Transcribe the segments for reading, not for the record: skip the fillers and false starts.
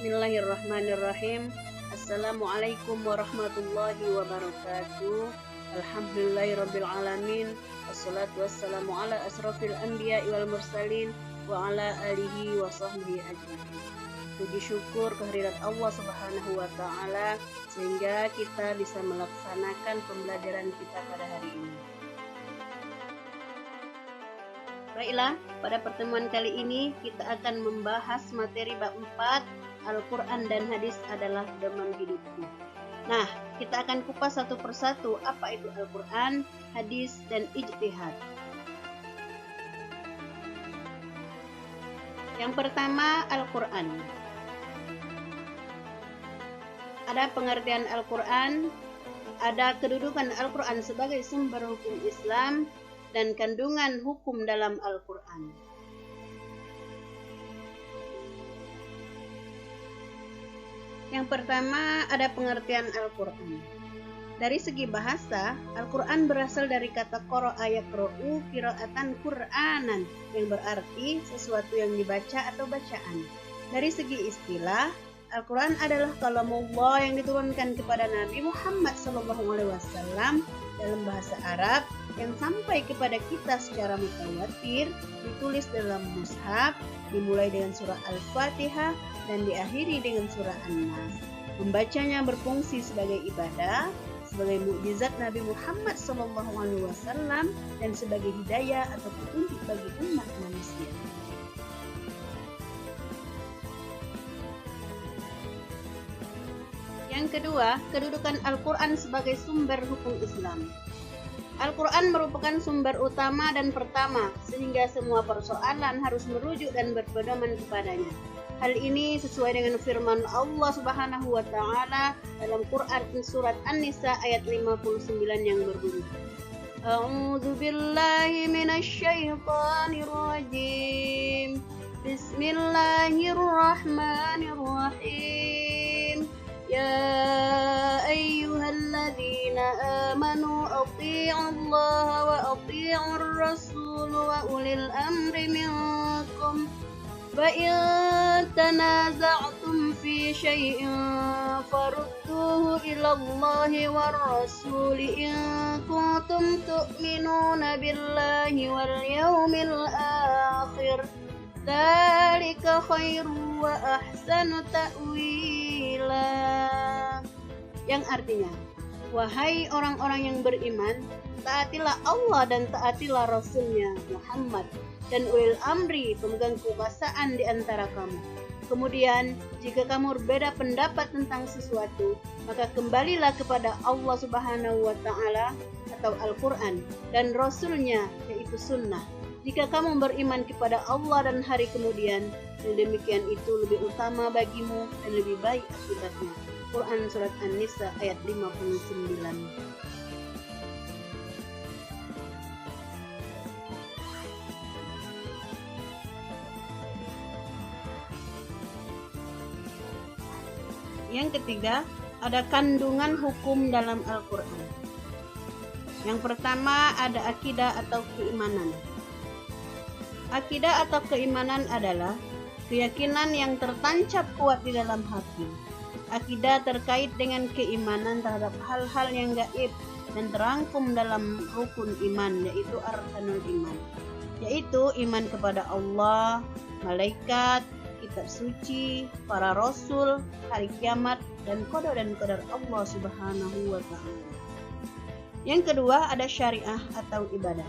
Bismillahirrahmanirrahim. Assalamualaikum warahmatullahi wabarakatuh. Alhamdulillahirabbil alamin. Wassalatu wassalamu ala asrofil anbiya wal mursalin wa ala alihi wa sahbihi ajmain. Puji syukur kehadirat Allah Subhanahu wa taala sehingga kita bisa melaksanakan pembelajaran kita pada hari ini. Baiklah, pada pertemuan kali ini kita akan membahas materi bab 4, Al-Quran dan Hadis adalah pedoman hidupku. Nah, kita akan kupas satu persatu apa itu Al-Quran, Hadis, dan Ijtihad. Yang pertama, Al-Quran. Ada pengertian Al-Quran, ada kedudukan Al-Quran sebagai sumber hukum Islam, dan kandungan hukum dalam Al-Quran. Yang pertama, ada pengertian Al-Quran. Dari segi bahasa, Al-Quran berasal dari kata qara'a yaqra'u qira'atan Qur'anan, yang berarti sesuatu yang dibaca atau bacaan. Dari segi istilah, Al-Quran adalah kalamullah yang diturunkan kepada Nabi Muhammad SAW dalam bahasa Arab yang sampai kepada kita secara mutawatir, ditulis dalam mushaf, dimulai dengan surah Al-Fatihah dan diakhiri dengan surah An-Nas. Membacanya berfungsi sebagai ibadah, sebagai mukjizat Nabi Muhammad SAW dan sebagai hidayah atau petunjuk bagi umat manusia. Yang kedua, kedudukan Al-Quran sebagai sumber hukum Islam. Al-Quran merupakan sumber utama dan pertama, sehingga semua persoalan harus merujuk dan berpedoman kepadanya. Hal ini sesuai dengan firman Allah Subhanahu wa taala dalam Quran surat An-Nisa ayat 59 yang berbunyi, A'udzu billahi minasyaitonir rajim. Bismillahirrahmanirrahim. Ya ayyuhalladzina amanu athi'ullaha wa athi'ur rasul wa ulil amri minkum wa in tanaza'tum fi syai'in farudduhu ilallahi war rasul in kuntum tu'minuna billahi wal yawmil akhir dzalika khairu wa ahsanu ta'wila. Yang artinya, wahai orang-orang yang beriman, taatilah Allah dan taatilah Rasulnya Muhammad dan ulil amri, pemegang kekuasaan di antara kamu. Kemudian, jika kamu berbeda pendapat tentang sesuatu, maka kembalilah kepada Allah Subhanahu wa taala atau Al-Quran dan Rasulnya, yaitu sunnah. Jika kamu beriman kepada Allah dan hari kemudian, yang demikian itu lebih utama bagimu dan lebih baik akibatnya. Quran surat An-Nisa ayat 59. Yang ketiga, ada kandungan hukum dalam Al-Quran. Yang pertama, ada akidah atau keimanan. Akidah atau keimanan adalah keyakinan yang tertancap kuat di dalam hati. Akidah terkait dengan keimanan terhadap hal-hal yang gaib dan terangkum dalam rukun iman, yaitu arkanul iman, yaitu iman kepada Allah, malaikat, kitab suci, para rasul, hari kiamat, dan qada dan qadar Allah Subhanahu wa taala. Yang kedua, ada syariah atau ibadah.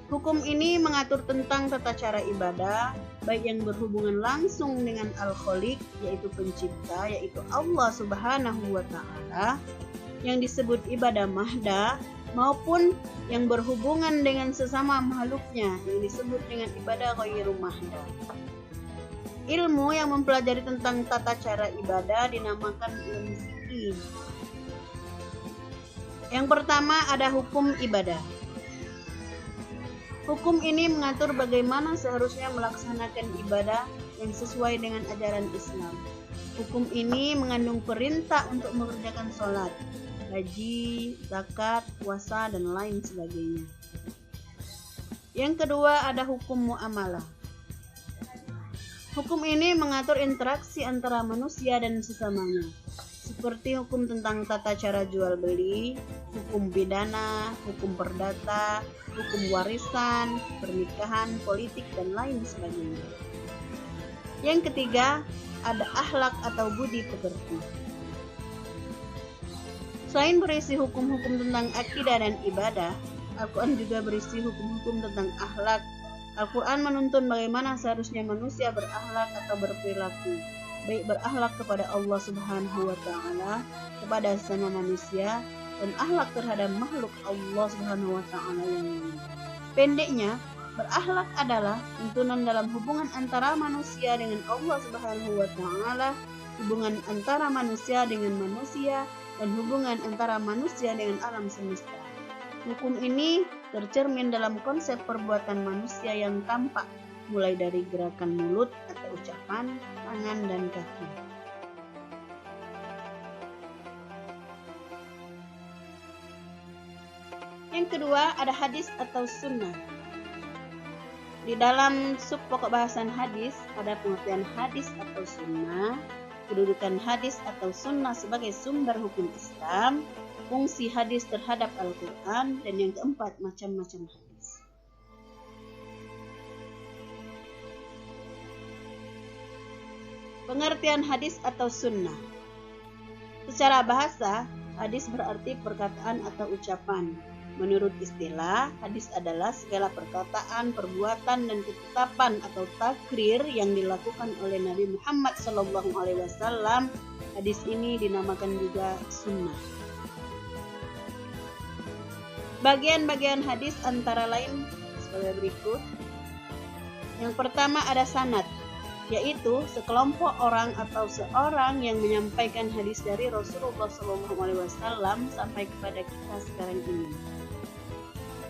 Hukum ini mengatur tentang tata cara ibadah, baik yang berhubungan langsung dengan Al-Khaliq, yaitu pencipta, yaitu Allah Subhanahu wa taala, yang disebut ibadah mahdah, maupun yang berhubungan dengan sesama makhluknya, yang disebut dengan ibadah ghairu mahdah. Ilmu yang mempelajari tentang tata cara ibadah dinamakan ilmu fikih. Yang pertama, ada hukum ibadah. Hukum ini mengatur bagaimana seharusnya melaksanakan ibadah yang sesuai dengan ajaran Islam. Hukum ini mengandung perintah untuk mengerjakan sholat, haji, zakat, puasa, dan lain sebagainya. Yang kedua, ada hukum muamalah. Hukum ini mengatur interaksi antara manusia dan sesamanya, seperti hukum tentang tata cara jual beli, hukum pidana, hukum perdata, hukum warisan, pernikahan, politik, dan lain sebagainya. Yang ketiga, ada akhlak atau budi pekerti. Selain berisi hukum-hukum tentang akidah dan ibadah, Al-Quran juga berisi hukum-hukum tentang akhlak. Al-Quran menuntun bagaimana seharusnya manusia berakhlak atau berperilaku, baik berakhlak kepada Allah Subhanahu wa Ta'ala, kepada sesama manusia, dan akhlak terhadap makhluk Allah Subhanahu wa Ta'ala yang lain. Pendeknya, berakhlak adalah tuntunan dalam hubungan antara manusia dengan Allah Subhanahu wa Ta'ala, hubungan antara manusia dengan manusia, dan hubungan antara manusia dengan alam semesta. Hukum ini tercermin dalam konsep perbuatan manusia yang tampak, mulai dari gerakan mulut atau ucapan, tangan, dan kaki. Yang kedua, ada hadis atau sunnah. Di dalam sub pokok bahasan hadis, ada pengertian hadis atau sunnah, kedudukan hadis atau sunnah sebagai sumber hukum Islam, fungsi hadis terhadap Al-Quran, dan yang keempat, macam-macam hadis. Pengertian hadis atau sunnah. Secara bahasa, hadis berarti perkataan atau ucapan. Menurut istilah, hadis adalah segala perkataan, perbuatan, dan ketetapan atau takrir yang dilakukan oleh Nabi Muhammad SAW. Hadis ini dinamakan juga sunnah. Bagian-bagian hadis antara lain sebagai berikut. Yang pertama ada sanad, yaitu sekelompok orang atau seorang yang menyampaikan hadis dari Rasulullah SAW sampai kepada kita sekarang ini.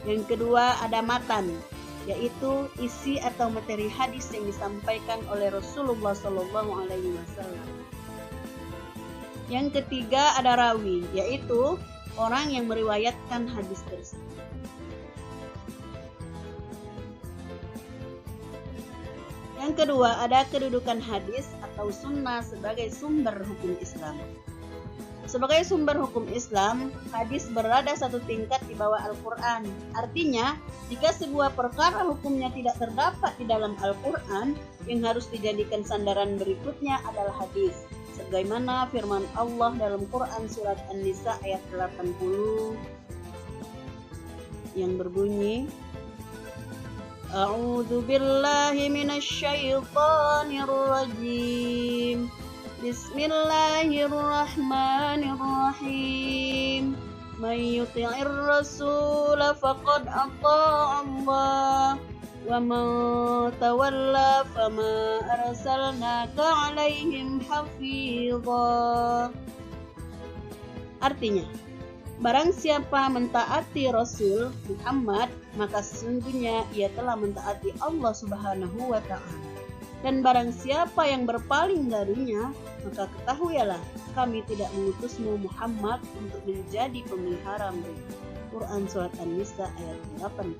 Yang kedua ada matan, yaitu isi atau materi hadis yang disampaikan oleh Rasulullah SAW. Yang ketiga ada rawi, yaitu orang yang meriwayatkan hadis tersebut. Yang kedua ada kedudukan hadis atau sunnah sebagai sumber hukum Islam. Sebagai sumber hukum Islam, hadis berada satu tingkat di bawah Al-Quran. Artinya, jika sebuah perkara hukumnya tidak terdapat di dalam Al-Quran, yang harus dijadikan sandaran berikutnya adalah hadis. Sebagaimana firman Allah dalam Quran surat An-Nisa ayat 80 yang berbunyi, A'udzu billahi minasyaitonir rajim. Bismillahirrahmanirrahim. Man yuti'ir rasul faqad ata'a Allah. Wa man tawalla fama arsalnaka 'alaihim hafidha. Artinya, barang siapa mentaati Rasul Muhammad, maka sesungguhnya ia telah mentaati Allah Subhanahu wa Ta'ala. Dan barang siapa yang berpaling darinya, maka ketahuilah kami tidak mengutusmu Muhammad untuk menjadi pemelihara mereka. Quran surat An-Nisa ayat 80.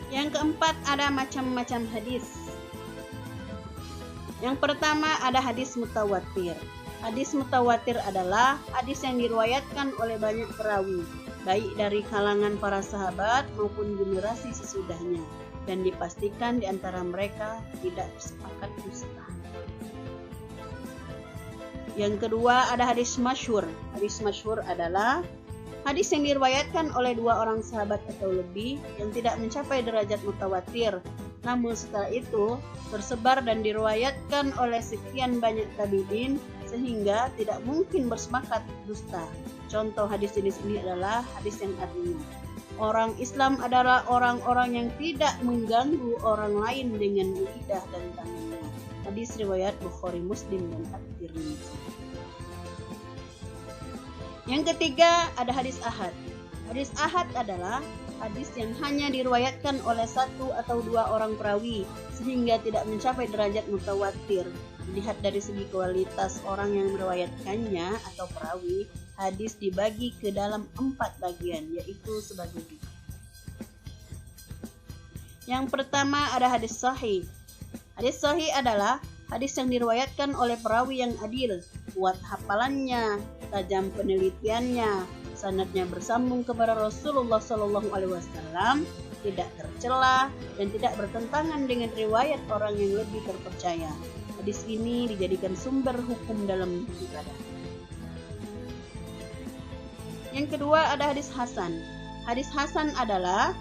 Yang keempat ada macam-macam hadis. Yang pertama ada hadis mutawatir. Hadis mutawatir adalah hadis yang diriwayatkan oleh banyak perawi, baik dari kalangan para sahabat maupun generasi sesudahnya, dan dipastikan di antara mereka tidak bersepakat dusta. Yang kedua ada hadis masyhur. Hadis masyhur adalah hadis yang diriwayatkan oleh dua orang sahabat atau lebih yang tidak mencapai derajat mutawatir, namun setelah itu tersebar dan diriwayatkan oleh sekian banyak tabi'in sehingga tidak mungkin bersepakat dusta. Contoh hadis jenis ini adalah hadis yang artinya, orang Islam adalah orang-orang yang tidak mengganggu orang lain dengan lidah dan tangannya. hadis riwayat Bukhari, Muslim, dan At-Tirmidzi. Yang ketiga ada hadis ahad. Hadis ahad adalah hadis yang hanya diriwayatkan oleh satu atau dua orang perawi sehingga tidak mencapai derajat mutawatir. Dilihat dari segi kualitas orang yang meriwayatkannya atau perawi, hadis dibagi ke dalam 4 bagian, yaitu sebagai berikut. Yang pertama ada hadis sahih. Hadis sahih adalah hadis yang diriwayatkan oleh perawi yang adil, kuat hafalannya, tajam penelitiannya, sanadnya bersambung kepada Rasulullah SAW, tidak tercela dan tidak bertentangan dengan riwayat orang yang lebih terpercaya. Hadis ini dijadikan sumber hukum dalam ibadah. Yang kedua ada hadis hasan. Hadis hasan adalah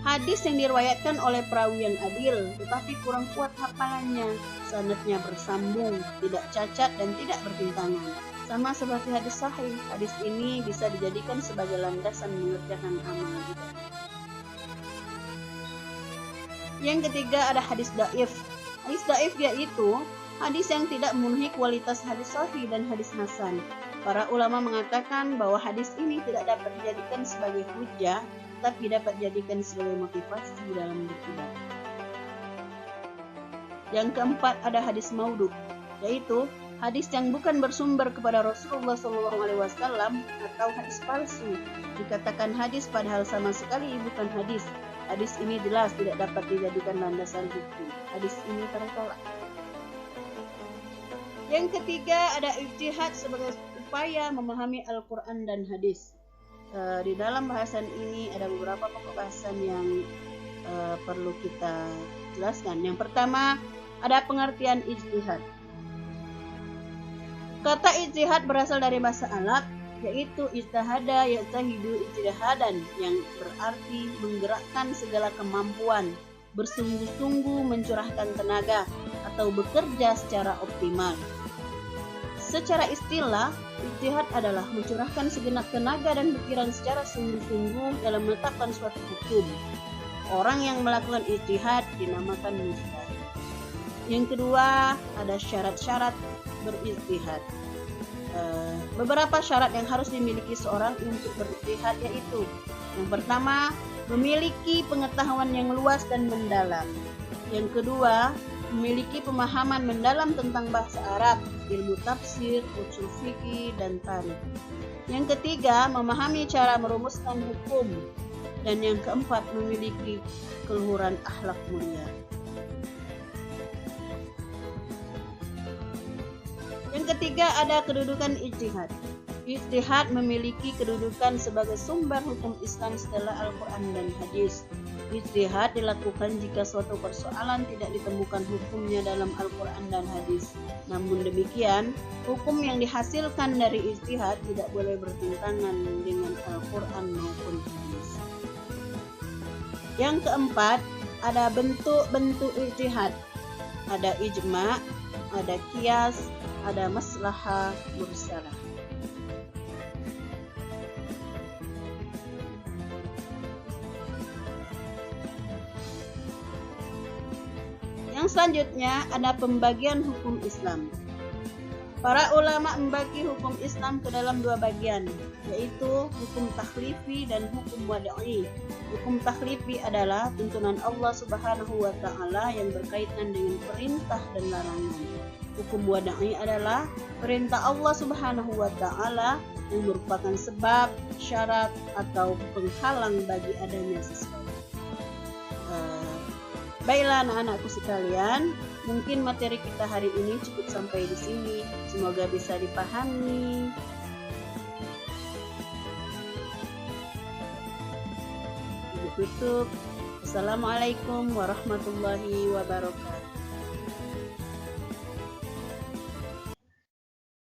hadis yang diriwayatkan oleh perawi yang adil tetapi kurang kuat hafalannya, sanadnya bersambung, tidak cacat dan tidak bertentangan. Sama seperti hadis sahih, hadis ini bisa dijadikan sebagai landasan mengerjakan amal ibadah. Yang ketiga ada hadis dhaif. Hadis dhaif yaitu hadis yang tidak memenuhi kualitas hadis sahih dan hadis hasan. Para ulama mengatakan bahwa hadis ini tidak dapat dijadikan sebagai hujjah, tapi dapat dijadikan sebagai motivasi dalam beribadah. Yang keempat ada hadis maudhu, yaitu hadis yang bukan bersumber kepada Rasulullah SAW atau hadis palsu. Dikatakan hadis padahal sama sekali bukan hadis. Hadis ini jelas tidak dapat dijadikan landasan hukum. Hadis ini tertolak. Yang ketiga ada ijtihad sebagai upaya memahami Al-Quran dan hadis. Di dalam bahasan ini ada beberapa pokok bahasan yang perlu kita jelaskan. Yang pertama ada pengertian ijtihad. Kata ijtihad berasal dari bahasa Arab, yaitu ijtahada yajtahidu ijtihadan, yang berarti menggerakkan segala kemampuan, bersungguh-sungguh mencurahkan tenaga, atau bekerja secara optimal. Secara istilah, ijtihad adalah mencurahkan segenap tenaga dan pikiran secara sungguh-sungguh dalam menetapkan suatu hukum. Orang yang melakukan ijtihad dinamakan mujtahid. Yang kedua, ada syarat-syarat berijtihad. Beberapa syarat yang harus dimiliki seorang untuk berijtihad yaitu: yang pertama, memiliki pengetahuan yang luas dan mendalam. Yang kedua, memiliki pemahaman mendalam tentang bahasa Arab, ilmu tafsir, usul fikih, dan tarikh. Yang ketiga, memahami cara merumuskan hukum. Dan yang keempat, memiliki keluhuran akhlak mulia. Yang ketiga ada kedudukan ijtihad. Ijtihad memiliki kedudukan sebagai sumber hukum Islam setelah Al-Quran dan hadis. Ijtihad dilakukan jika suatu persoalan tidak ditemukan hukumnya dalam Al-Quran dan hadis. Namun demikian, hukum yang dihasilkan dari ijtihad tidak boleh bertentangan dengan Al-Quran maupun hadis. Yang keempat, ada bentuk-bentuk ijtihad. Ada ijma', ada qiyas, ada maslahah mursalah. Yang selanjutnya ada pembagian hukum Islam. Para ulama membagi hukum Islam ke dalam 2 bagian, yaitu hukum takhlifi dan hukum wad'i. Hukum takhlifi adalah tuntunan Allah Subhanahu wa taala yang berkaitan dengan perintah dan larangan. Hukum wad'i adalah perintah Allah Subhanahu wa taala yang merupakan sebab, syarat, atau penghalang bagi adanya sesuatu. Baiklah anak-anakku sekalian, mungkin materi kita hari ini cukup sampai di sini. Semoga bisa dipahami. Tutup. Assalamualaikum warahmatullahi wabarakatuh.